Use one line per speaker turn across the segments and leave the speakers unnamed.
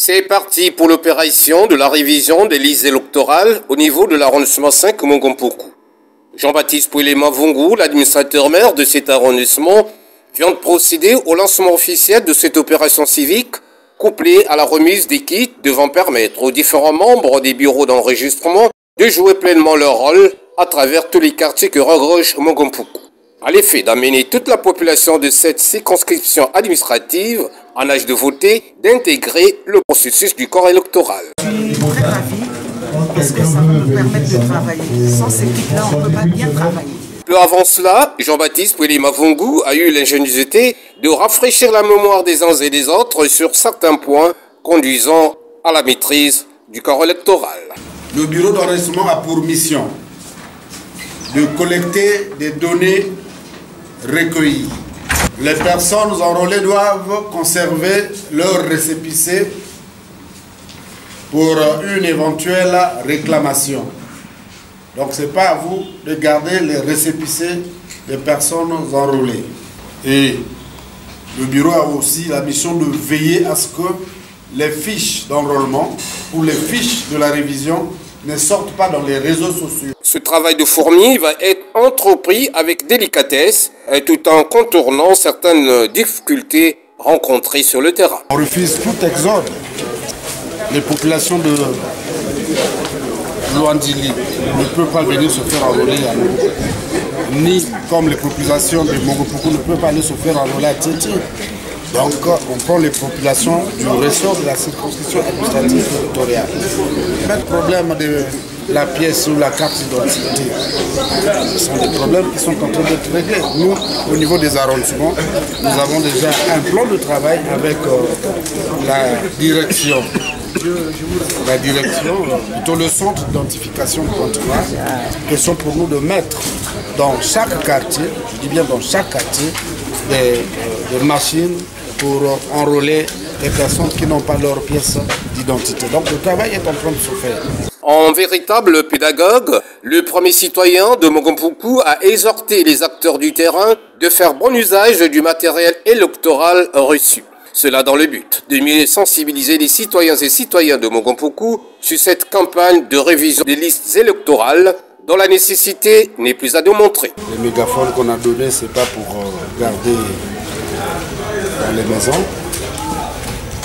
C'est parti pour l'opération de la révision des listes électorales au niveau de l'arrondissement 5 Mongompoku. Jean-Baptiste Pouillet-Mavungu, l'administrateur maire de cet arrondissement, vient de procéder au lancement officiel de cette opération civique, couplée à la remise des kits devant permettre aux différents membres des bureaux d'enregistrement de jouer pleinement leur rôle à travers tous les quartiers que regorge Mongompoku. À l'effet d'amener toute la population de cette circonscription administrative en âge de voter d'intégrer le processus du corps électoral.
Je suis très ravie parce que ça va nous permettre de travailler. Sans cette équipe-là, on ne peut pas bien travailler.
Peu avant cela, Jean-Baptiste Pouillet-Mavungu a eu l'ingéniosité de rafraîchir la mémoire des uns et des autres sur certains points conduisant à la maîtrise du corps électoral.
Le bureau d'enregistrement a pour mission de collecter des données recueillies. Les personnes enrôlées doivent conserver leur récépissé pour une éventuelle réclamation. Donc ce n'est pas à vous de garder les récépissés des personnes enrôlées. Et le bureau a aussi la mission de veiller à ce que les fiches d'enrôlement ou les fiches de la révision ne sortent pas dans les réseaux sociaux.
Ce travail de fourmi va être entrepris avec délicatesse tout en contournant certaines difficultés rencontrées sur le terrain.
On refuse tout exode. Les populations de Luandili ne peuvent pas venir se faire enrôler à nous. Ni comme les populations de Mongompoku ne peuvent pas aller se faire enrôler à Tchétché. Donc on prend les populations du ressort de la circonscription administrative territoriale. Le problème de la pièce ou la carte d'identité, ce sont des problèmes qui sont en train d'être réglés. Nous, au niveau des arrondissements, nous avons déjà un plan de travail avec la direction, plutôt le centre d'identification continentale, qui sont pour nous de mettre dans chaque quartier, je dis bien dans chaque quartier, des machines pour enrôler les personnes qui n'ont pas leur pièce d'identité. Donc le travail est en train de se faire.
En véritable pédagogue, le premier citoyen de Mongompoku a exhorté les acteurs du terrain de faire bon usage du matériel électoral reçu. Cela dans le but de mieux sensibiliser les citoyens et citoyennes de Mongompoku sur cette campagne de révision des listes électorales dont la nécessité n'est plus à démontrer.
Les mégaphones qu'on a donnés, ce n'est pas pour garder dans les maisons.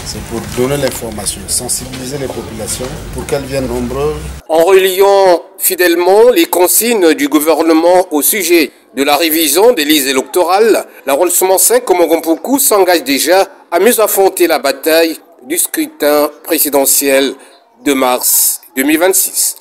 C'est pour donner l'information, sensibiliser les populations pour qu'elles viennent nombreuses.
En reliant fidèlement les consignes du gouvernement au sujet de la révision des listes électorales, l'arrondissement 5 Mongompoku s'engage déjà à mieux affronter la bataille du scrutin présidentiel de mars 2026.